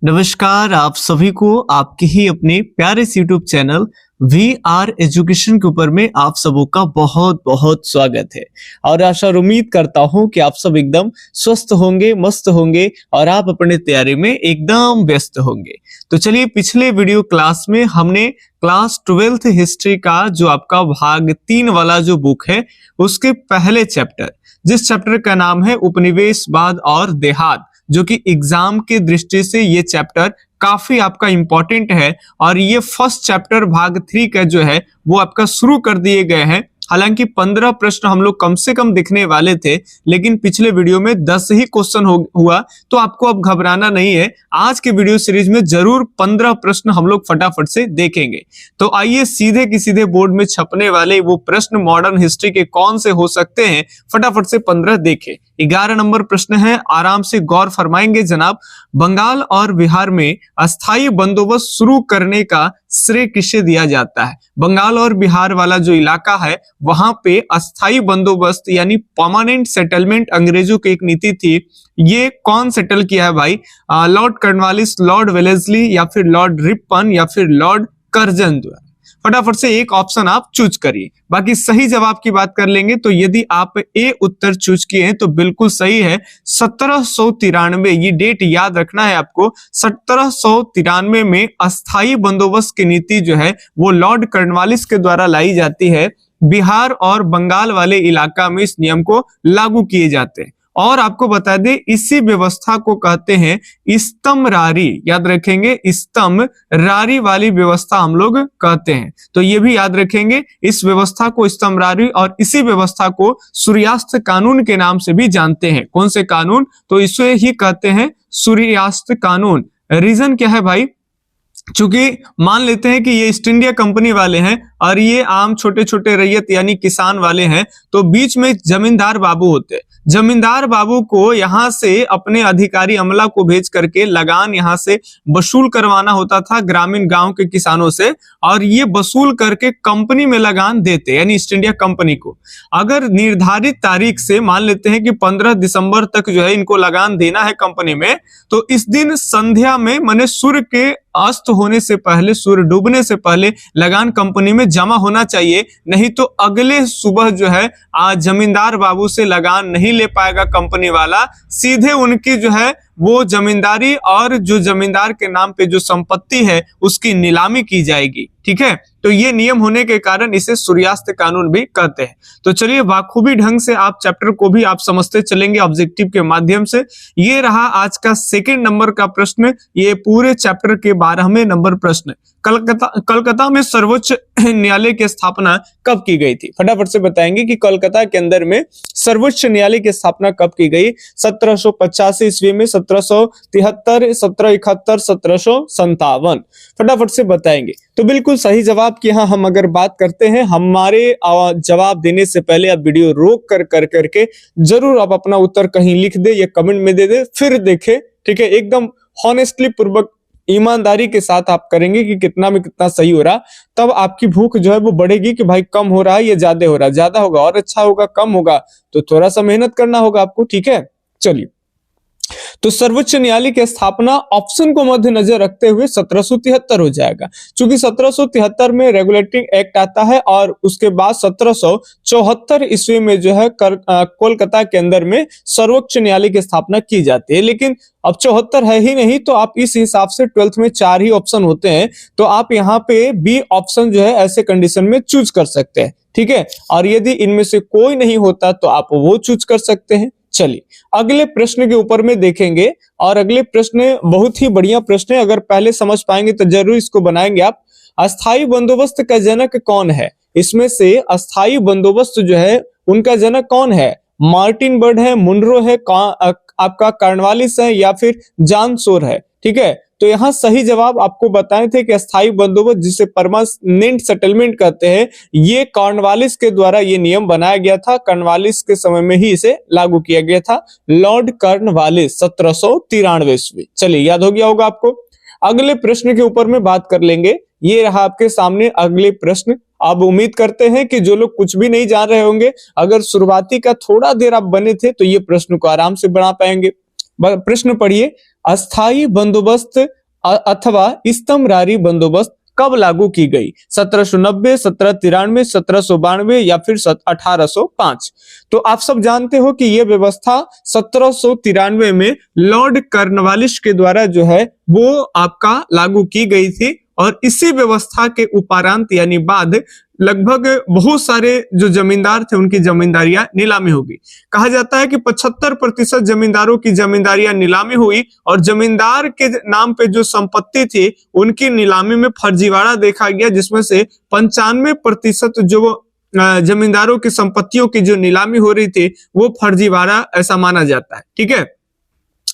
नमस्कार आप सभी को आपके ही अपने प्यारे से YouTube चैनल VR एजुकेशन के ऊपर में आप सबों का बहुत बहुत स्वागत है। और आशा और उम्मीद करता हूं कि आप सब एकदम स्वस्थ होंगे, मस्त होंगे और आप अपने तैयारी में एकदम व्यस्त होंगे। तो चलिए, पिछले वीडियो क्लास में हमने क्लास 12th हिस्ट्री का जो आपका भाग 3 वाला जो बुक है उसके पहले चैप्टर, जिस चैप्टर का नाम है उपनिवेशवाद और देहात, जो कि एग्जाम के दृष्टि से ये चैप्टर काफी आपका इंपॉर्टेंट है। और ये फर्स्ट चैप्टर भाग 3 का जो है वो आपका शुरू कर दिए गए हैं। हालांकि 15 प्रश्न हम लोग कम से कम दिखने वाले थे, लेकिन पिछले वीडियो में 10 ही क्वेश्चन हुआ, तो आपको अब घबराना नहीं है। आज के वीडियो सीरीज में जरूर 15 प्रश्न हम लोग फटाफट से देखेंगे। तो आइए सीधे की सीधे बोर्ड में छपने वाले वो प्रश्न मॉडर्न हिस्ट्री के कौन से हो सकते हैं, फटाफट से 15 देखें। 11 नंबर प्रश्न है, आराम से गौर फरमाएंगे जनाब। बंगाल और बिहार में अस्थायी बंदोबस्त शुरू करने का श्रेय किसे दिया जाता है? बंगाल और बिहार वाला जो इलाका है वहां पे अस्थायी बंदोबस्त यानी परमानेंट सेटलमेंट अंग्रेजों की एक नीति थी। ये कौन सेटल किया है भाई? लॉर्ड कॉर्नवालिस, लॉर्ड वेलेस्ली या फिर लॉर्ड रिपन या फिर लॉर्ड कर्जन द्वारा। फटाफट से एक ऑप्शन आप चूज करिए। बाकी सही जवाब की बात कर लेंगे तो यदि आप ए उत्तर चूज किए हैं तो बिल्कुल सही है। 1793, ये डेट याद रखना है आपको। 1793 में अस्थायी बंदोबस्त की नीति जो है वो लॉर्ड कॉर्नवालिस के द्वारा लाई जाती है। बिहार और बंगाल वाले इलाका में इस नियम को लागू किए जाते हैं। और आपको बता दें, इसी व्यवस्था को कहते हैं इस्तमरारी। याद रखेंगे, इस्तमरारी वाली व्यवस्था हम लोग कहते हैं, तो ये भी याद रखेंगे। इस व्यवस्था को इस्तमरारी और इसी व्यवस्था को सूर्यास्त कानून के नाम से भी जानते हैं। कौन से कानून? तो इसे ही कहते हैं सूर्यास्त कानून। रीजन क्या है भाई? चूंकि मान लेते हैं कि ये ईस्ट इंडिया कंपनी वाले हैं और ये आम छोटे छोटे रैयत यानी किसान वाले हैं, तो बीच में जमींदार बाबू होते हैं। जमींदार बाबू को यहाँ से अपने अधिकारी अमला को भेज करके लगान यहाँ से वसूल करवाना होता था ग्रामीण गांव के किसानों से, और ये वसूल करके कंपनी में लगान देते यानी ईस्ट इंडिया कंपनी को। अगर निर्धारित तारीख से मान लेते हैं कि 15 दिसंबर तक जो है इनको लगान देना है कंपनी में, तो इस दिन संध्या में माने सूर्य के अस्त होने से पहले, सूर्य डूबने से पहले लगान कंपनी में जमा होना चाहिए। नहीं तो अगले सुबह जो है जमींदार बाबू से लगान नहीं ले पाएगा कंपनी वाला, सीधे उनकी जो है वो जमींदारी और जो जमींदार के नाम पे जो संपत्ति है उसकी नीलामी की जाएगी। ठीक है, तो ये नियम होने के कारण इसे सूर्यास्त कानून भी कहते हैं। तो चलिए, बाखूबी ढंग से आप चैप्टर को भी आप समझते चलेंगे ऑब्जेक्टिव के माध्यम से। ये रहा आज का सेकंड नंबर का प्रश्न, ये पूरे चैप्टर के 12वें नंबर प्रश्न। कलकत्ता में सर्वोच्च न्यायालय की स्थापना कब की गई थी? फटाफट से बताएंगे कि कोलकाता के अंदर में सर्वोच्च न्यायालय की स्थापना कब की गई? 1785 ईस्वी में, 1773, 1771, 1757। फटाफट से बताएंगे। तो बिल्कुल सही जवाब की यहाँ हम अगर बात करते हैं, हमारे जवाब देने से पहले आप वीडियो रोक करके जरूर आप अपना उत्तर कहीं लिख दे या कमेंट में दे दे, फिर देखे। ठीक है, एकदम हॉनेस्टली पूर्वक ईमानदारी के साथ आप करेंगे कि कितना में कितना सही हो रहा, तब आपकी भूख जो है वो बढ़ेगी कि भाई कम हो रहा है या ज्यादा हो रहा है। ज्यादा होगा और अच्छा होगा, कम होगा तो थोड़ा सा मेहनत करना होगा आपको। ठीक है, चलिए। तो सर्वोच्च न्यायालय की स्थापना ऑप्शन को मद्देनजर रखते हुए 1773 हो जाएगा, क्योंकि 1773 में रेगुलेटिंग एक्ट आता है और उसके बाद 1774 ईस्वी में जो है कोलकाता के अंदर में सर्वोच्च न्यायालय की स्थापना की जाती है। लेकिन अब 74 है ही नहीं, तो आप इस हिसाब से 12th में 4 ही ऑप्शन होते हैं, तो आप यहाँ पे बी ऑप्शन जो है ऐसे कंडीशन में चूज कर सकते हैं। ठीक है, और यदि इनमें से कोई नहीं होता तो आप वो चूज कर सकते हैं। चलिए, अगले प्रश्न के ऊपर में देखेंगे, और अगले प्रश्न बहुत ही बढ़िया प्रश्न है। अगर पहले समझ पाएंगे तो जरूर इसको बनाएंगे आप। अस्थायी बंदोबस्त का जनक कौन है? इसमें से अस्थायी बंदोबस्त जो है उनका जनक कौन है? मार्टिन बर्ड है, मुनरो है, आपका कॉर्नवालिस है या फिर जॉन शोर है? ठीक है, तो यहाँ सही जवाब आपको बताए थे कि अस्थायी बंदोबस्त, जिसे परमानेंट सेटलमेंट कहते हैं, ये कॉर्नवालिस के द्वारा ये नियम बनाया गया था। कॉर्नवालिस के समय में ही इसे लागू किया गया था, लॉर्ड कॉर्नवालिस, 1793 ईस्वी। चलिए, याद हो गया होगा आपको। अगले प्रश्न के ऊपर में बात कर लेंगे। ये रहा आपके सामने अगले प्रश्न। अब उम्मीद करते हैं कि जो लोग कुछ भी नहीं जान रहे होंगे, अगर शुरुआती का थोड़ा देर आप बने थे तो ये प्रश्न को आराम से बना पाएंगे। प्रश्न पढ़िए। अस्थाई बंदोबस्त अथवा स्तंभरारी बंदोबस्त कब लागू की गई? 1790, 1793, 1792 या फिर 1805? तो आप सब जानते हो कि यह व्यवस्था 1793 में लॉर्ड कॉर्नवालिस के द्वारा जो है वो आपका लागू की गई थी, और इसी व्यवस्था के उपरांत यानी बाद लगभग बहुत सारे जो जमींदार थे उनकी जमींदारियां नीलामी होगी। कहा जाता है कि 75% जमींदारों की जमींदारियां नीलामी हुई, और जमींदार के नाम पे जो संपत्ति थी उनकी नीलामी में फर्जीवाड़ा देखा गया, जिसमें से 95% जो जमींदारों की संपत्तियों की जो नीलामी हो रही थी वो फर्जीवाड़ा ऐसा माना जाता है। ठीक है,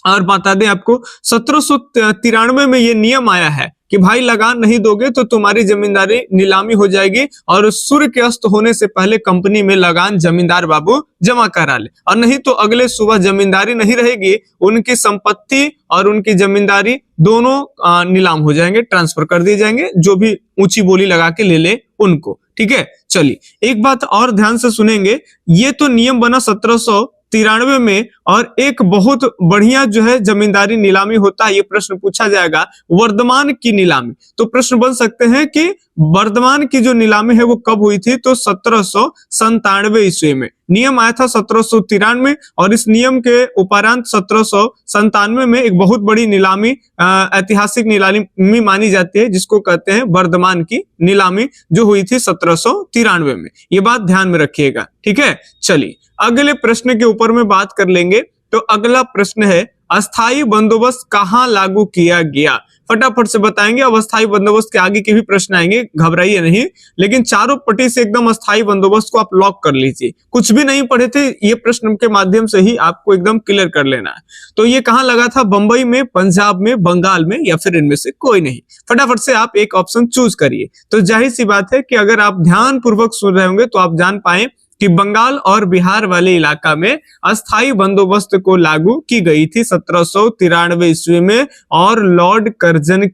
और बता दें आपको 1793 में ये नियम आया है कि भाई लगान नहीं दोगे तो तुम्हारी जमींदारी नीलामी हो जाएगी, और सूर्य के अस्त होने से पहले कंपनी में लगान जमींदार बाबू जमा करा ले, और नहीं तो अगले सुबह जमींदारी नहीं रहेगी, उनकी संपत्ति और उनकी जमींदारी दोनों नीलाम हो जाएंगे, ट्रांसफर कर दिए जाएंगे, जो भी ऊंची बोली लगा के ले ले उनको। ठीक है, चलिए एक बात और ध्यान से सुनेंगे, ये तो नियम बना 1793 में, और एक बहुत बढ़िया जो है जमींदारी नीलामी होता है, ये प्रश्न पूछा जाएगा वर्धमान की नीलामी। तो प्रश्न बन सकते हैं कि वर्धमान की जो नीलामी है वो कब हुई थी? तो 1797 ईस्वी में नियम आया था 1793, और इस नियम के उपरांत 1797 में एक बहुत बड़ी नीलामी ऐतिहासिक नीलामी मानी जाती है, जिसको कहते हैं वर्धमान की नीलामी, जो हुई थी 1793 में। ये बात ध्यान में रखिएगा। ठीक है, चलिए अगले प्रश्न के ऊपर में बात कर लेंगे। तो अगला प्रश्न है, अस्थाई बंदोबस्त कहां लागू किया गया? फटाफट से बताएंगे। अब अस्थाई बंदोबस्त के आगे के भी प्रश्न आएंगे, घबराइए नहीं, लेकिन चारों पट्टी से एकदम अस्थाई बंदोबस्त को आप लॉक कर लीजिए। कुछ भी नहीं पढ़े थे, ये प्रश्न के माध्यम से ही आपको एकदम क्लियर कर लेना है। तो ये कहां लगा था? बंबई में, पंजाब में, बंगाल में, या फिर इनमें से कोई नहीं? फटाफट से आप एक ऑप्शन चूज करिए। तो जाहिर सी बात है कि अगर आप ध्यान पूर्वक सुन रहे होंगे तो आप जान पाए कि बंगाल और बिहार वाले इलाका में अस्थाई बंदोबस्त को लागू की गई थी 1793 ईस्वी में, और लॉर्ड कर्जन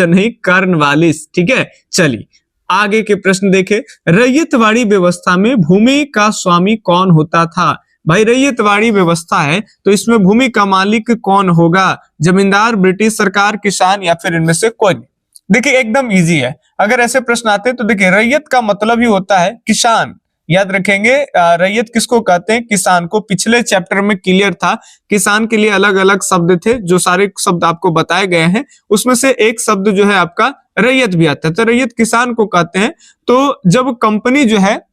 नहीं, कॉर्नवालिस। ठीक है, चलिए आगे के प्रश्न देखें। रैयतवाड़ी व्यवस्था में भूमि का स्वामी कौन होता था? भाई रैयतवाड़ी व्यवस्था है तो इसमें भूमि का मालिक कौन होगा? जमींदार, ब्रिटिश सरकार, किसान, या फिर इनमें से कोई? देखिए एकदम इजी है। अगर ऐसे प्रश्न आते हैं तो देखिए रैयत का मतलब ही होता है किसान। याद रखेंगे, रैयत किसको कहते हैं? किसान को। पिछले चैप्टर में क्लियर था, किसान के लिए अलग अलग शब्द थे, जो सारे शब्द आपको बताए गए हैं उसमें से एक शब्द जो है आपका रैयत भी आता है। तो रैयत किसान को कहते हैं। तो जब कंपनी जो है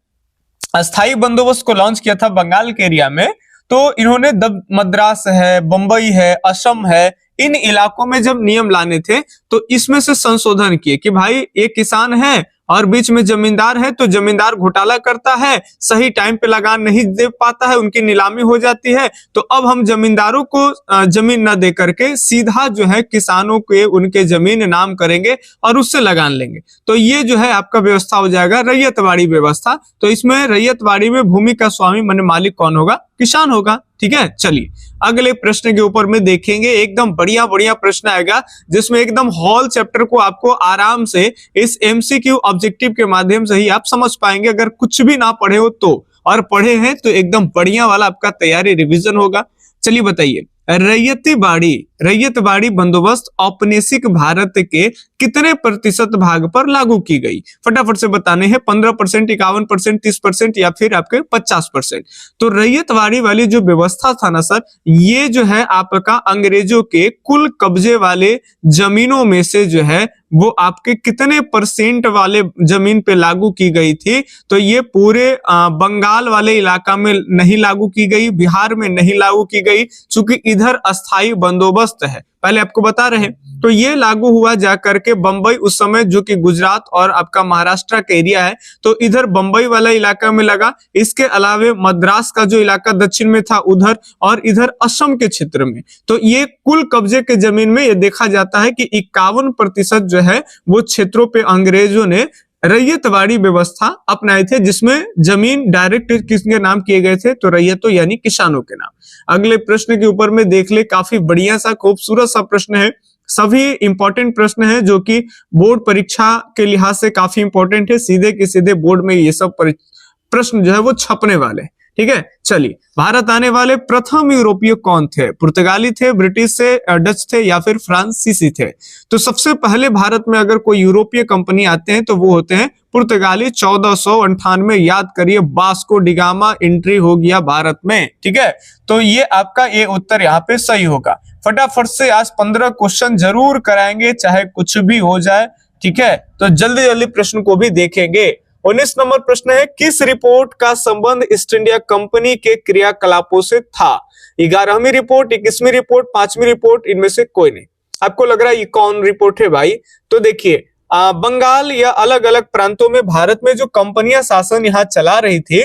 अस्थाई बंदोबस्त को लॉन्च किया था बंगाल के एरिया में, तो इन्होंने मद्रास है, बंबई है, असम है, इन इलाकों में जब नियम लाने थे तो इसमें से संशोधन किए कि भाई एक किसान है और बीच में जमींदार है, तो जमींदार घोटाला करता है, सही टाइम पे लगान नहीं दे पाता है, उनकी नीलामी हो जाती है, तो अब हम जमींदारों को जमीन न दे करके सीधा जो है किसानों के उनके जमीन नाम करेंगे और उससे लगान लेंगे। तो ये जो है आपका व्यवस्था हो जाएगा रैयतवाड़ी व्यवस्था। तो इसमें रैयतवाड़ी में भूमि का स्वामी माने मालिक कौन होगा? किसान होगा। ठीक है, चलिए अगले प्रश्न के ऊपर में देखेंगे। एकदम बढ़िया बढ़िया प्रश्न आएगा जिसमें एकदम हॉल चैप्टर को आपको आराम से इस एमसीक्यू ऑब्जेक्टिव के माध्यम से ही आप समझ पाएंगे, अगर कुछ भी ना पढ़े हो तो, और पढ़े हैं तो एकदम बढ़िया वाला आपका तैयारी रिवीजन होगा। चलिए बताइए, रैयतवाड़ी बंदोबस्त औपनिवेशिक भारत के कितने प्रतिशत भाग पर लागू की गई? फटाफट से बताने हैं। 15%, 51%, 30% या फिर आपके 50%? तो रैयतवाड़ी वाली जो व्यवस्था था ना सर, ये जो है आपका अंग्रेजों के कुल कब्जे वाले जमीनों में से जो है वो आपके कितने परसेंट वाले जमीन पे लागू की गई थी? तो ये पूरे बंगाल वाले इलाका में नहीं लागू की गई, बिहार में नहीं लागू की गई, क्योंकि इधर अस्थाई बंदोबस्त है, पहले आपको बता रहे। तो ये लागू हुआ जाकर के बंबई, उस समय जो कि गुजरात और आपका महाराष्ट्र का एरिया है, तो इधर बंबई वाला इलाका में लगा। इसके अलावे मद्रास का जो इलाका दक्षिण में था उधर, और इधर असम के क्षेत्र में। तो ये कुल कब्जे के जमीन में ये देखा जाता है कि 51% जो है वो क्षेत्रों पे अंग्रेजों ने रैयतवाड़ी व्यवस्था अपनाए थे, जिसमें जमीन डायरेक्ट किसके नाम किए गए थे? तो रैयतों यानी किसानों के नाम। अगले प्रश्न के ऊपर में देख ले, काफी बढ़िया सा खूबसूरत सा प्रश्न है, सभी इंपॉर्टेंट प्रश्न है जो कि बोर्ड परीक्षा के लिहाज से काफी इंपॉर्टेंट है। सीधे के सीधे बोर्ड में ये सब प्रश्न जो है वो छपने वाले। ठीक है, चलिए भारत आने वाले प्रथम यूरोपीय कौन थे? पुर्तगाली थे, ब्रिटिश थे, डच थे या फिर फ्रांसीसी थे? तो सबसे पहले भारत में अगर कोई यूरोपीय कंपनी आते हैं तो वो होते हैं पुर्तगाली। 1498 याद करिए, वास्को डिगामा एंट्री हो गया भारत में। ठीक है, तो ये आपका ये उत्तर यहाँ पे सही होगा। फटाफट से आज 15 क्वेश्चन जरूर कराएंगे, चाहे कुछ भी हो जाए। ठीक है, तो जल्दी जल्दी प्रश्न को भी देखेंगे। 19 नंबर प्रश्न है, किस रिपोर्ट का संबंध ईस्ट इंडिया कंपनी के क्रियाकलापों से था? 11वीं रिपोर्ट, 21वीं रिपोर्ट, 5वीं रिपोर्ट, इनमें से कोई नहीं। आपको लग रहा है ये कौन रिपोर्ट है भाई? तो देखिए, बंगाल या अलग अलग प्रांतों में भारत में जो कंपनियां शासन यहाँ चला रही थी,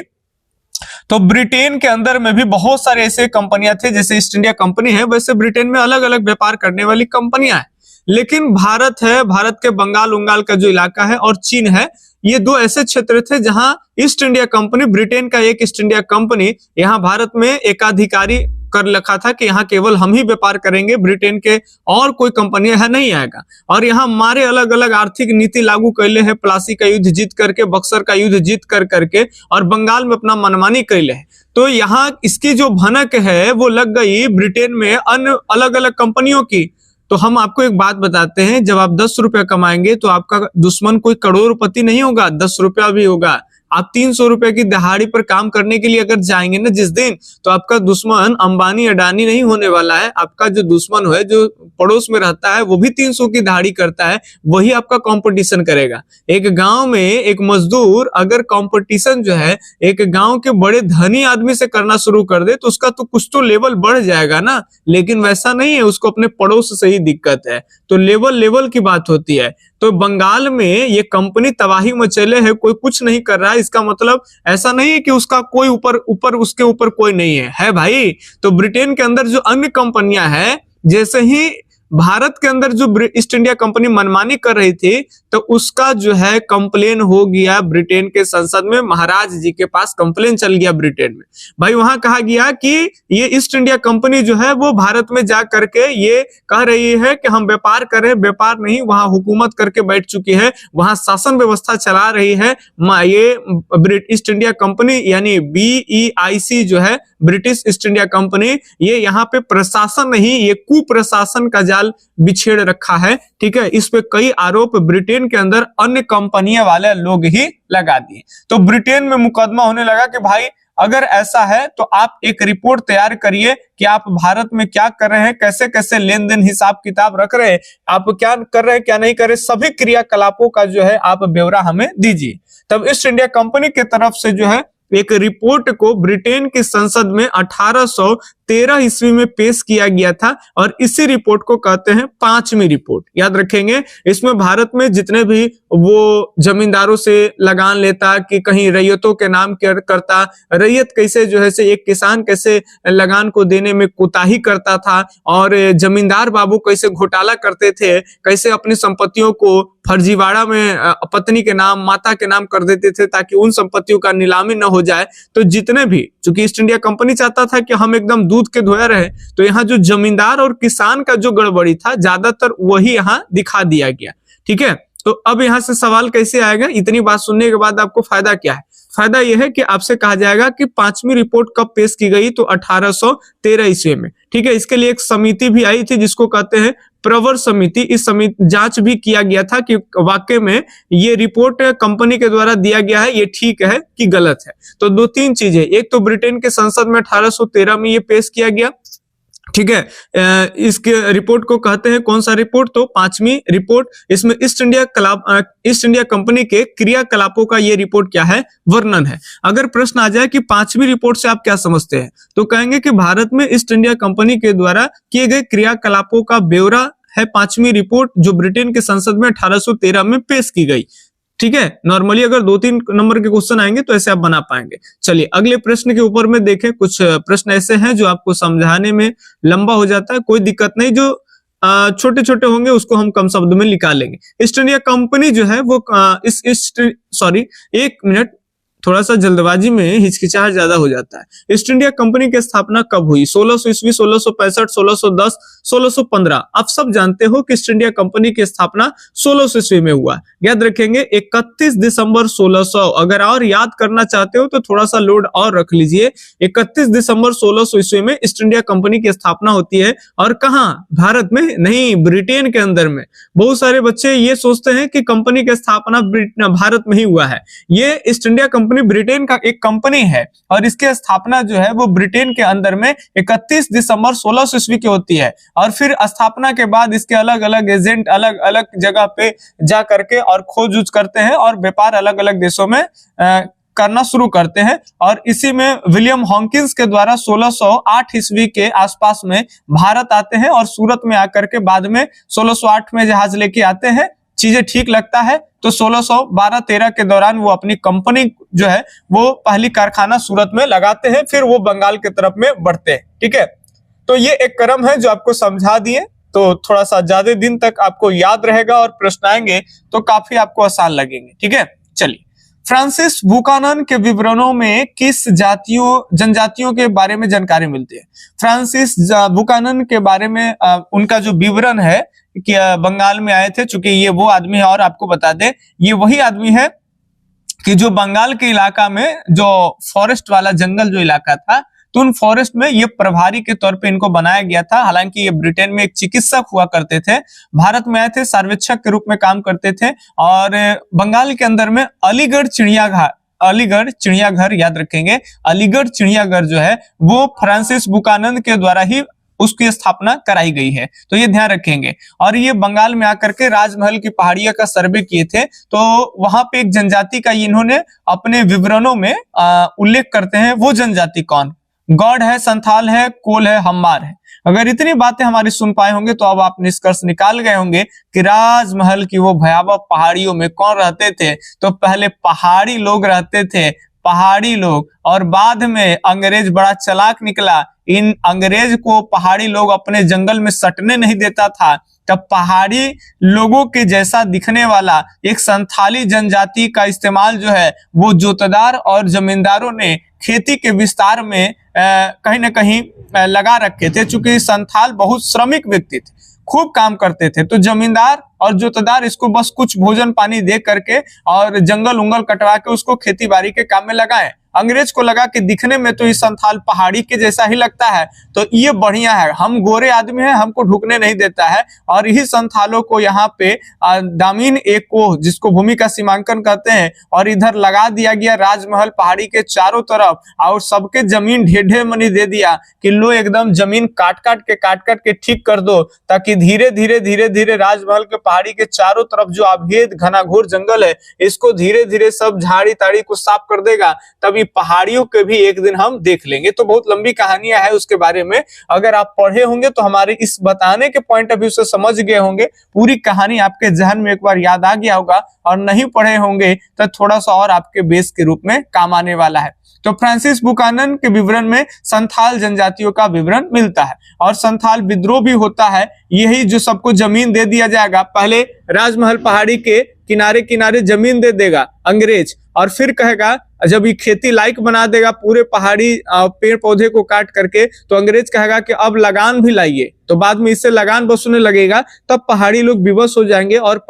तो ब्रिटेन के अंदर में भी बहुत सारे ऐसे कंपनियां थे, जैसे ईस्ट इंडिया कंपनी है, वैसे ब्रिटेन में अलग अलग व्यापार करने वाली कंपनियां हैं। लेकिन भारत है, भारत के बंगाल उंगाल का जो इलाका है और चीन है, ये दो ऐसे क्षेत्र थे जहां ईस्ट इंडिया कंपनी, ब्रिटेन का एक ईस्ट इंडिया कंपनी यहाँ भारत में एकाधिकारी कर रखा था कि यहाँ केवल हम ही व्यापार करेंगे, ब्रिटेन के और कोई कंपनी यहाँ नहीं आएगा। और यहाँ हमारे अलग अलग आर्थिक नीति लागू कैले है, प्लासी का युद्ध जीत करके, बक्सर का युद्ध जीत कर करके, और बंगाल में अपना मनमानी कैले है। तो यहाँ इसकी जो भनक है वो लग गई ब्रिटेन में अन्य अलग अलग कंपनियों की। तो हम आपको एक बात बताते हैं, जब आप 10 रुपया कमाएंगे तो आपका दुश्मन कोई करोड़पति नहीं होगा, 10 रुपया भी होगा। आप 300 रुपए की दिहाड़ी पर काम करने के लिए अगर जाएंगे ना जिस दिन, तो आपका दुश्मन अंबानी अडानी नहीं होने वाला है। आपका जो दुश्मन है, जो पड़ोस में रहता है, वो भी 300 की दिहाड़ी करता है, वही आपका कंपटीशन करेगा। एक गांव में एक मजदूर अगर कंपटीशन जो है एक गांव के बड़े धनी आदमी से करना शुरू कर दे, तो उसका तो कुछ तो लेवल बढ़ जाएगा ना। लेकिन वैसा नहीं है, उसको अपने पड़ोस से ही दिक्कत है। तो लेवल की बात होती है। तो बंगाल में ये कंपनी तबाही मचेले है, कोई कुछ नहीं कर रहा है, इसका मतलब ऐसा नहीं है कि उसका कोई ऊपर उसके ऊपर कोई नहीं है भाई। तो ब्रिटेन के अंदर जो अन्य कंपनियां हैं, जैसे ही भारत के अंदर जो ईस्ट इंडिया कंपनी मनमानी कर रही थी, तो उसका जो है कंप्लेन हो गया ब्रिटेन के संसद में, महाराज जी के पास कंप्लेन चल गया ब्रिटेन में। भाई वहां कहा गया कि ये ईस्ट इंडिया कंपनी जो है वो भारत में जा करके ये कह रही है कि हम व्यापार करें, व्यापार नहीं, वहां हुकूमत करके बैठ चुकी है, वहां शासन व्यवस्था चला रही है। ये ईस्ट इंडिया कंपनी यानी BEIC जो है, ब्रिटिश ईस्ट इंडिया कंपनी, ये यहाँ पे प्रशासन नहीं, ये कुप्रशासन का जाल बिछेड़ रखा है। ठीक है, इस पे कई आरोप ब्रिटेन के अंदर अन्य कंपनियां वाले लोग ही लगा दिए। तो ब्रिटेन में मुकदमा होने लगा कि भाई अगर ऐसा है तो आप एक रिपोर्ट तैयार करिए कि आप भारत में क्या कर रहे हैं, कैसे कैसे लेन देन हिसाब किताब रख रहे हैं, आप क्या कर रहे हैं क्या नहीं कर रहे, सभी क्रियाकलापों का जो है आप ब्यौरा हमें दीजिए। तब ईस्ट इंडिया कंपनी की तरफ से जो है एक रिपोर्ट को ब्रिटेन की संसद में 1813 ईस्वी में पेश किया गया था, और इसी रिपोर्ट को कहते हैं 5वीं रिपोर्ट। याद रखेंगे, इसमें भारत में जितने भी वो जमींदारों से लगान लेता कि कहीं रैयतों के नाम करता, रैयत कैसे जो है से एक किसान कैसे लगान को देने में कोताही करता था, और जमींदार बाबू कैसे घोटाला करते थे, कैसे अपनी संपत्तियों को फर्जीवाड़ा में पत्नी के नाम, माता के नाम कर देते थे ताकि उन संपत्तियों का नीलामी न हो जाए। तो जितने भी, चूंकि ईस्ट इंडिया कंपनी चाहता था कि हम एकदम दूध के धोया रहे, तो यहाँ जो जमींदार और किसान का जो गड़बड़ी था, ज्यादातर वही यहाँ दिखा दिया गया। ठीक है, तो अब यहाँ से सवाल कैसे आएगा? इतनी बात सुनने के बाद आपको फायदा क्या है? फायदा यह है कि आपसे कहा जाएगा कि 5वीं रिपोर्ट कब पेश की गई, तो 1813 ईस्वी में। ठीक है, इसके लिए एक समिति भी आई थी जिसको कहते हैं प्रवर समिति। इस समिति जांच भी किया गया था कि वाकई में ये रिपोर्ट कंपनी के द्वारा दिया गया है, ये ठीक है कि गलत है। तो 2-3 चीजें, एक तो ब्रिटेन के संसद में 1813 में ये पेश किया गया। ठीक है, इसके रिपोर्ट को कहते हैं कौन सा रिपोर्ट, तो 5वीं रिपोर्ट। इसमें ईस्ट इंडिया कंपनी के क्रियाकलापों का ये रिपोर्ट क्या है, वर्णन है। अगर प्रश्न आ जाए कि 5वीं रिपोर्ट से आप क्या समझते हैं, तो कहेंगे कि भारत में ईस्ट इंडिया कंपनी के द्वारा किए गए क्रियाकलापों का ब्यौरा है 5वीं रिपोर्ट, जो ब्रिटेन के संसद में 1813 में पेश की गई। ठीक है, नॉर्मली अगर 2-3 नंबर के क्वेश्चन आएंगे तो ऐसे आप बना पाएंगे। चलिए अगले प्रश्न के ऊपर में देखें। कुछ प्रश्न ऐसे हैं जो आपको समझाने में लंबा हो जाता है, कोई दिक्कत नहीं, जो छोटे छोटे होंगे उसको हम कम शब्द में निकाल लेंगे। ईस्ट इंडिया कंपनी जो है वो एक मिनट, थोड़ा सा जल्दबाजी में हिचकिचाहट ज्यादा हो जाता है। ईस्ट इंडिया कंपनी की स्थापना कब हुई? 1600 ईस्वी, 1665, 1610, 1615। आप सब जानते हो कि ईस्ट इंडिया कंपनी की स्थापना 1600 ईस्वी में हुआ। याद रखेंगे 31 दिसंबर 1600। अगर और याद करना चाहते हो तो थोड़ा सा लोड और रख लीजिए। 31 दिसंबर 1600 ईस्वी में ईस्ट इंडिया कंपनी की स्थापना होती है। और कहां? भारत में नहीं, ब्रिटेन के अंदर में। बहुत सारे बच्चे ये सोचते हैं कि कंपनी की स्थापना भारत में ही हुआ है। ये ईस्ट इंडिया कंपनी ब्रिटेन का एक कंपनी है और इसकी स्थापना जो है वो ब्रिटेन के अंदर में 31 दिसंबर 1600 ईस्वी की होती है। और फिर स्थापना के बाद इसके अलग अलग एजेंट अलग अलग जगह पे जा करके और खोज करते हैं और व्यापार अलग अलग देशों में करना शुरू करते हैं। और इसी में विलियम हॉकिंस के द्वारा 1608 ईस्वी के आसपास में भारत आते हैं और सूरत में आकर के बाद में 1608 में जहाज लेके आते हैं। चीजें ठीक लगता है तो 1612-13 के दौरान वो अपनी कंपनी जो है वो पहली कारखाना सूरत में लगाते हैं। फिर वो बंगाल की तरफ में बढ़ते हैं। ठीक है, तो ये एक क्रम है जो आपको समझा दिए, तो थोड़ा सा ज्यादा दिन तक आपको याद रहेगा और प्रश्न आएंगे तो काफी आपको आसान लगेंगे। ठीक है, चलिए। फ्रांसिस बुकानन के विवरणों में किस जनजातियों के बारे में जानकारी मिलती है? फ्रांसिस बुकानन के बारे में उनका जो विवरण है कि बंगाल में आए थे, चूंकि ये वो आदमी है, और आपको बता दें ये वही आदमी है कि जो बंगाल के इलाका में जो फॉरेस्ट वाला जंगल जो इलाका था, तो उन फॉरेस्ट में ये प्रभारी के तौर पे इनको बनाया गया था। हालांकि ये ब्रिटेन में एक चिकित्सक हुआ करते थे, भारत में आए थे, सर्वेक्षक के रूप में काम करते थे। और बंगाल के अंदर में अलीगढ़ चिड़ियाघर याद रखेंगे, अलीगढ़ चिड़ियाघर जो है वो फ्रांसिस बुकानन के द्वारा ही उसकी स्थापना कराई गई है, तो ये ध्यान रखेंगे। और ये बंगाल में आकर के राजमहल की पहाड़ियों का सर्वे किए थे, तो वहां पे एक जनजाति का इन्होंने अपने विवरणों में उल्लेख करते हैं। वो जनजाति कौन? गौड़ है, संथाल है, कोल है, हम्मार है। अगर इतनी बातें हमारी सुन पाए होंगे तो अब आप निष्कर्ष निकाल गए होंगे कि राजमहल की वो भयावह पहाड़ियों में कौन रहते थे? तो पहले पहाड़ी लोग रहते थे, पहाड़ी लोग। और बाद में अंग्रेज बड़ा चालाक निकला, इन अंग्रेज को पहाड़ी लोग अपने जंगल में सटने नहीं देता था। तब पहाड़ी लोगों के जैसा दिखने वाला एक संथाली जनजाति का इस्तेमाल जो है वो जोतदार और जमींदारों ने खेती के विस्तार में कहीं ना कहीं लगा रखे थे। चूंकि संथाल बहुत श्रमिक व्यक्ति थे, खूब काम करते थे, तो जमींदार और जोतदार इसको बस कुछ भोजन पानी दे करके और जंगल उंगल कटवा के उसको खेती बाड़ी के काम में लगाए। अंग्रेज को लगा कि दिखने में तो ये संथाल पहाड़ी के जैसा ही लगता है, तो ये बढ़िया है, हम गोरे आदमी हैं, हमको ढुकने नहीं देता है। और यही संथालों को यहाँ पे दामिन एक को, जिसको भूमि का सीमांकन कहते हैं, और इधर लगा दिया गया राजमहल पहाड़ी के चारों तरफ, और सबके जमीन ढेर मनी दे दिया कि लो एकदम जमीन काट काट के ठीक कर दो, ताकि धीरे धीरे राजमहल के पहाड़ी के चारों तरफ जो अभेद घनाघोर जंगल है, इसको धीरे धीरे सब झाड़ी ताड़ी को साफ कर देगा, तभी पहाड़ियों के भी एक दिन हम देख लेंगे। तो बहुत लंबी कहानियां है उसके बारे में, अगर आप पढ़े होंगे तो हमारे इस बताने के पॉइंट ऑफ व्यू से समझ गए होंगे, पूरी कहानी आपके जहन में एक बार याद आ गया होगा। और नहीं पढ़े होंगे तो थोड़ा सा और आपके बेस के रूप में काम आने वाला है। तो फ्रांसिस बुकानन के विवरण में संथाल जनजातियों का विवरण मिलता है, और संथाल विद्रोह भी होता है। यही जो सबको जमीन दे दिया जाएगा, पहले राजमहल पहाड़ी के किनारे किनारे जमीन दे देगा अंग्रेज, और फिर कहेगा जब ये खेती लायक बना देगा पूरे पहाड़ी पेड़ पौधे को काट करके, तो अंग्रेज कहेगा कि अब लगान भी लाइए, तो बाद में इससे लगान वसूलने लगेगा। तब पहाड़ी लोग विवश हो जाएंगे और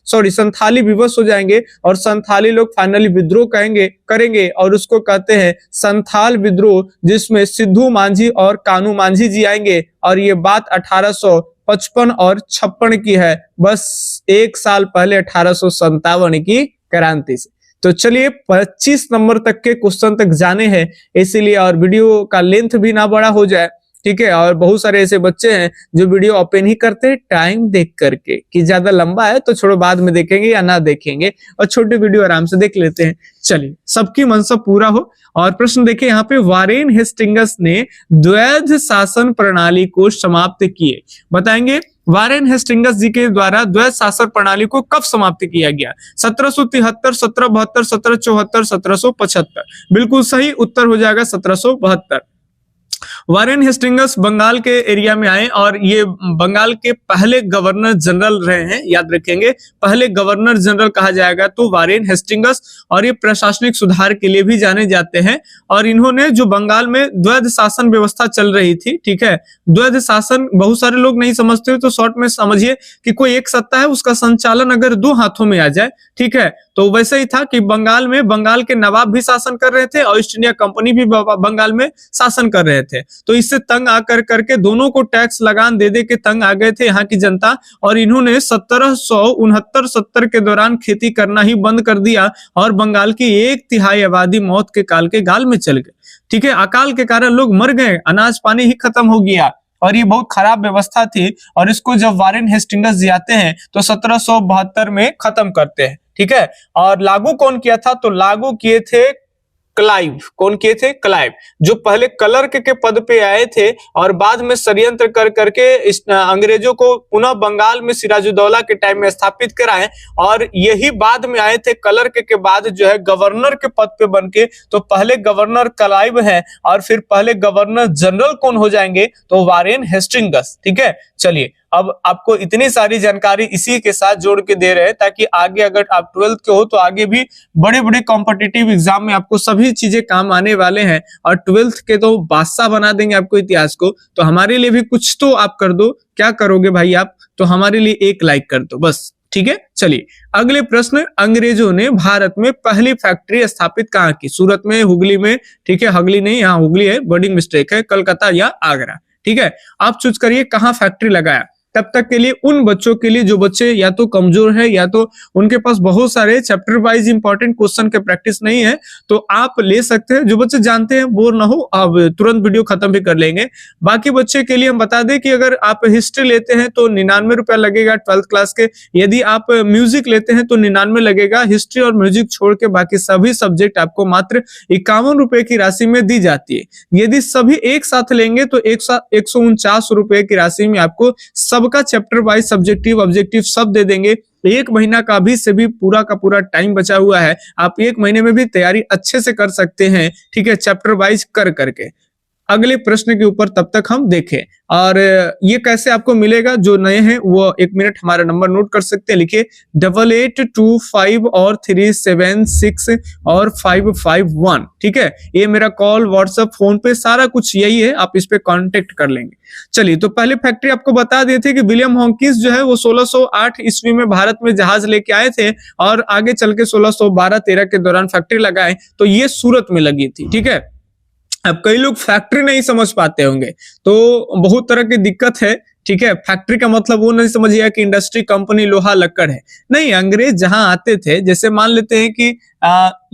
संथाली विवश हो जाएंगे, और संथाली लोग फाइनली विद्रोह करेंगे, और उसको कहते हैं संथाल विद्रोह, जिसमें सिद्धू मांझी और कानू मांझी जी आएंगे। और ये बात 1855 और 56 की है, बस एक साल पहले 1857 की क्रांति से। तो चलिए 25 नंबर तक के क्वेश्चन तक जाने हैं, इसीलिए, और वीडियो का लेंथ भी ना बड़ा हो जाए, ठीक है। और बहुत सारे ऐसे बच्चे हैं जो वीडियो ओपन ही करते हैं टाइम देख करके, कि ज्यादा लंबा है तो छोड़ो बाद में देखेंगे या ना देखेंगे, और छोटे वीडियो आराम से देख लेते हैं। चलिए, सबकी मनसा पूरा हो। और प्रश्न देखिए यहाँ पे, वारेन हेस्टिंगस ने द्वैध शासन प्रणाली को समाप्त किए, बताएंगे। वारेन हेस्टिंगस जी के द्वारा द्वैध शासन प्रणाली को कब समाप्त किया गया? 1773, 1772, 1774, 1775। बिल्कुल सही उत्तर हो जाएगा 1772। वारेन हेस्टिंग्स बंगाल के एरिया में आए और ये बंगाल के पहले गवर्नर जनरल रहे हैं, याद रखेंगे पहले गवर्नर जनरल कहा जाएगा तो वारेन हेस्टिंग्स। और ये प्रशासनिक सुधार के लिए भी जाने जाते हैं और इन्होंने जो बंगाल में द्वैध शासन व्यवस्था चल रही थी, ठीक है, द्वैध शासन बहुत सारे लोग नहीं समझते तो शॉर्ट में समझिए कि कोई एक सत्ता है उसका संचालन अगर दो हाथों में आ जाए, ठीक है, तो वैसे ही था कि बंगाल में बंगाल के नवाब भी शासन कर रहे थे और ईस्ट इंडिया कंपनी भी बंगाल में शासन कर रहे थे। तो इससे तंग आकर करके दोनों को टैक्स लगान दे दे के तंग आ गए थे यहाँ की जनता और इन्होंने 1769-70 के दौरान खेती करना ही बंद कर दिया और बंगाल की 1/3 आबादी मौत के काल के गाल में चल गए, ठीक है, अकाल के कारण लोग मर गए, अनाज पानी ही खत्म हो गया और ये बहुत खराब व्यवस्था थी। और इसको जब वारेन हेस्टिंग्स जाते हैं तो 1772 में खत्म करते हैं, ठीक है। और लागू कौन किया था, तो लागू किए थे क्लाइव। कौन किए थे? क्लाइव, जो पहले क्लर्क के पद पे आए थे और बाद में षड्यंत्र कर करके अंग्रेजों को पुनः बंगाल में सिराजुद्दौला के टाइम में स्थापित कराए और यही बाद में आए थे क्लर्क के बाद जो है गवर्नर के पद पे बन के। तो पहले गवर्नर क्लाइव है और फिर पहले गवर्नर जनरल कौन हो जाएंगे, तो वारेन हेस्टिंग्स, ठीक है। चलिए अब आपको इतनी सारी जानकारी इसी के साथ जोड़ के दे रहे हैं ताकि आगे अगर आप 12th के हो तो आगे भी बड़े बड़े कॉम्पिटिटिव एग्जाम में आपको सभी चीजें काम आने वाले हैं और 12th के तो बादशाह बना देंगे आपको इतिहास को। तो हमारे लिए भी कुछ तो आप कर दो। क्या करोगे भाई आप? तो हमारे लिए एक लाइक कर दो बस, ठीक है। चलिए अगले प्रश्न, अंग्रेजों ने भारत में पहली फैक्ट्री स्थापित कहाँ की? सूरत में, हुगली में, ठीक है, हुगली नहीं, यहाँ हुगली है, वर्डिंग मिस्टेक है, कलकत्ता या आगरा, ठीक है। आप चूज करिए कहाँ फैक्ट्री लगाया। तब तक के लिए उन बच्चों के लिए जो बच्चे या तो कमजोर है या तो उनके पास बहुत सारे चैप्टर वाइज इंपॉर्टेंट क्वेश्चन के प्रैक्टिस नहीं है तो आप ले सकते हैं। जो बच्चे जानते हैं बोर ना हो, अब तुरंत वीडियो खत्म भी कर लेंगे। बाकी बच्चे के लिए हम बता दें कि अगर आप हिस्ट्री लेते हैं तो 99 रुपया लगेगा 12th क्लास के। यदि आप म्यूजिक लेते हैं तो 99 लगेगा। हिस्ट्री और म्यूजिक छोड़ के बाकी सभी सब्जेक्ट आपको मात्र 51 रुपए की राशि में दी जाती है। यदि सभी एक साथ लेंगे तो 149 रुपए की राशि में आपको सबका चैप्टर वाइज सब्जेक्टिव ऑब्जेक्टिव सब दे देंगे। एक महीना का भी से भी पूरा का पूरा टाइम बचा हुआ है, आप एक महीने में भी तैयारी अच्छे से कर सकते हैं, ठीक है, चैप्टर वाइज कर करके। अगले प्रश्न के ऊपर तब तक हम देखें और ये कैसे आपको मिलेगा। जो नए हैं वो 1 मिनट हमारा नंबर नोट कर सकते हैं, लिखिए 8825 और 376 और 551, ठीक है। ये मेरा कॉल, व्हाट्सएप, फोन पे सारा कुछ यही है, आप इस पे कांटेक्ट कर लेंगे। चलिए तो पहले फैक्ट्री आपको बता दिए थे कि विलियम हॉकिंस जो है वो 1608 ईस्वी में भारत में जहाज लेके आए थे और आगे चल के 1612-13 के दौरान फैक्ट्री लगाए। तो ये सूरत में लगी थी, ठीक है। अब कई लोग फैक्ट्री नहीं समझ पाते होंगे तो बहुत तरह की दिक्कत है, ठीक है। फैक्ट्री का मतलब वो नहीं समझिएगा कि इंडस्ट्री, कंपनी, लोहा लक्कड़ है, नहीं। अंग्रेज जहां आते थे, जैसे मान लेते हैं कि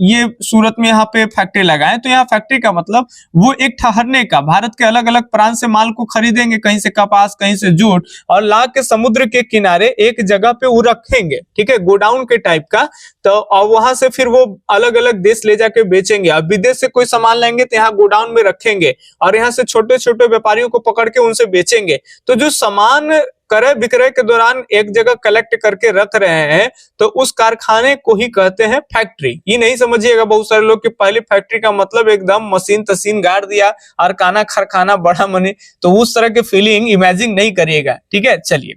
ये सूरत में यहाँ पे फैक्ट्री लगाए तो यहाँ फैक्ट्री का मतलब वो एक ठहरने का, भारत के अलग अलग प्रांत से माल को खरीदेंगे, कहीं से कपास, कहीं से जूट, और ला के समुद्र के किनारे एक जगह पे वो रखेंगे, ठीक है, गोडाउन के टाइप का। तो और वहां से फिर वो अलग अलग देश ले जाके बेचेंगे। अब विदेश से कोई सामान लाएंगे तो यहाँ गोडाउन में रखेंगे और यहाँ से छोटे छोटे व्यापारियों को पकड़ के उनसे बेचेंगे। तो जो सामान क्रय विक्रय के दौरान एक जगह कलेक्ट करके रख रहे हैं तो उस कारखाने को ही कहते हैं फैक्ट्री। ये नहीं समझिएगा बहुत सारे लोग कि पहले फैक्ट्री का मतलब एकदम मशीन तशीन गाड़ दिया और खाना खरखाना बड़ा मने, तो उस तरह के फीलिंग इमेजिन नहीं करिएगा, ठीक है। चलिए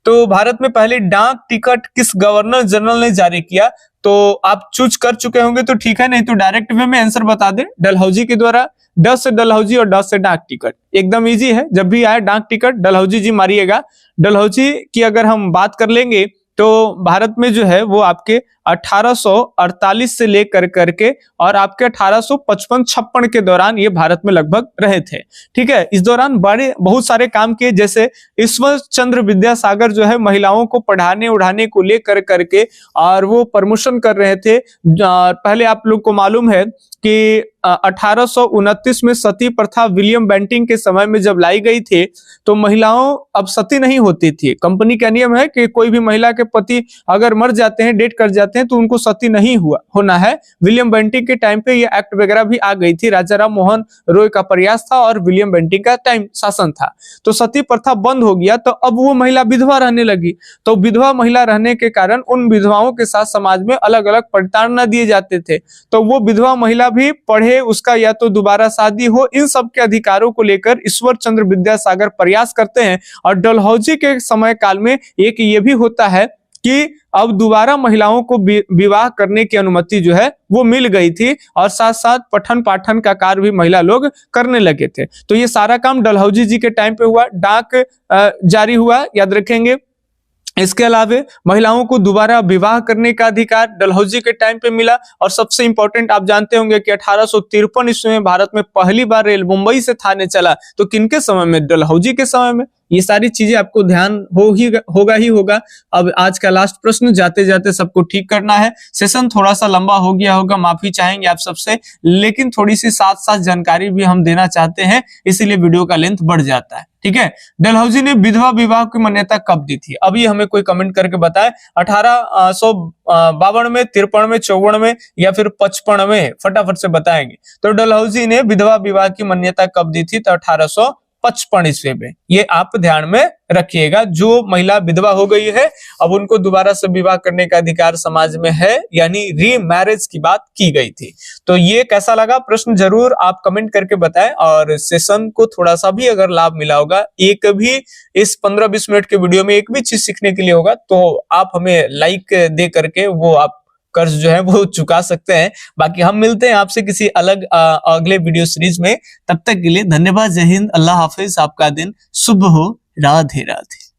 तो भारत में पहले डाक टिकट किस गवर्नर जनरल ने जारी किया? तो आप चूज कर चुके होंगे तो ठीक है, नहीं तो डायरेक्ट वे में आंसर बता दें, डलहौजी के द्वारा। ड से डलहौजी और ड से डाक टिकट, एकदम इजी है। जब भी आए डाक टिकट डलहौजी जी मारिएगा। डलहौजी की अगर हम बात कर लेंगे तो भारत में जो है वो आपके 1848 से लेकर करके और आपके 1855-56 के दौरान ये भारत में लगभग रहे थे, ठीक है। इस दौरान बड़े बहुत सारे काम किए, जैसे ईश्वर चंद्र विद्यासागर जो है महिलाओं को पढ़ाने उड़ाने को लेकर करके और वो प्रमोशन कर रहे थे। पहले आप लोग को मालूम है कि 1829 में सती प्रथा विलियम बेंटिंग के समय में जब लाई गई थी तो महिलाओं अब सती नहीं होती थी। कंपनी का नियम है कि कोई भी महिला के पति अगर मर जाते हैं, डेट कर जाते हैं, तो उनको सती नहीं होना है। विलियम बेंटिंग के टाइम पे ये एक्ट वगैरह भी आ गई थी। राजा राम मोहन रॉय का प्रयास था और विलियम बेंटिंग का टाइम शासन था, तो सती प्रथा बंद हो गया। तो अब वो महिला विधवा रहने लगी। तो विधवा महिला रहने के कारण उन विधवाओं के साथ समाज में अलग अलग परिताड़ना दिए जाते थे। तो वो विधवा महिला भी पढ़े पढ़े, उसका या तो दोबारा शादी हो, इन सब के अधिकारों को लेकर ईश्वर चंद्र विद्यासागर प्रयास करते हैं। और डलहौजी के समय काल में एक ये भी होता है कि अब दोबारा महिलाओं को विवाह करने की अनुमति जो है वो मिल गई थी, और साथ साथ पठन पाठन का कार्य भी महिला लोग करने लगे थे। तो ये सारा काम डलहौजी जी के टाइम पे हुआ। डाक जारी हुआ, याद रखेंगे। इसके अलावा महिलाओं को दोबारा विवाह करने का अधिकार डलहौजी के टाइम पे मिला। और सबसे इंपॉर्टेंट, आप जानते होंगे कि 1853 ईस्वी में भारत में पहली बार रेल मुंबई से थाने चला, तो किनके समय में? डलहौजी के समय में। ये सारी चीजें आपको ध्यान होगा ही होगा। अब आज का लास्ट प्रश्न, जाते जाते सबको ठीक करना है। सेशन थोड़ा सा लंबा हो गया होगा, माफी चाहेंगे आप सबसे, लेकिन थोड़ी सी साथ साथ जानकारी भी हम देना चाहते हैं, इसीलिए वीडियो का लेंथ बढ़ जाता है। ठीक है, डलहौजी ने विधवा विवाह की मान्यता कब दी थी? अभी हमें कोई कमेंट करके बताए। 1852 में, 53 में, 54 में, या फिर 55 में? फटाफट से बताएंगे। तो डलहौजी ने विधवा विवाह की मान्यता कब दी थी? तो 1855 ईस्वी में। ये आप ध्यान में रखिएगा। जो महिला विधवा हो गई है, अब उनको दोबारा से विवाह करने का अधिकार समाज में है, यानी रीमैरिज की बात की गई थी। तो ये कैसा लगा प्रश्न जरूर आप कमेंट करके बताएं। और सेशन को थोड़ा सा भी अगर लाभ मिला होगा, एक भी इस 15-20 मिनट के वीडियो में एक भी चीज सीखने के लिए होगा, तो आप हमें लाइक दे करके वो आप कर्ज जो है वो चुका सकते हैं। बाकी हम मिलते हैं आपसे किसी अलग अगले वीडियो सीरीज में। तब तक के लिए धन्यवाद। जय हिंद, अल्लाह हाफिज। आपका दिन शुभ हो। राधे राधे।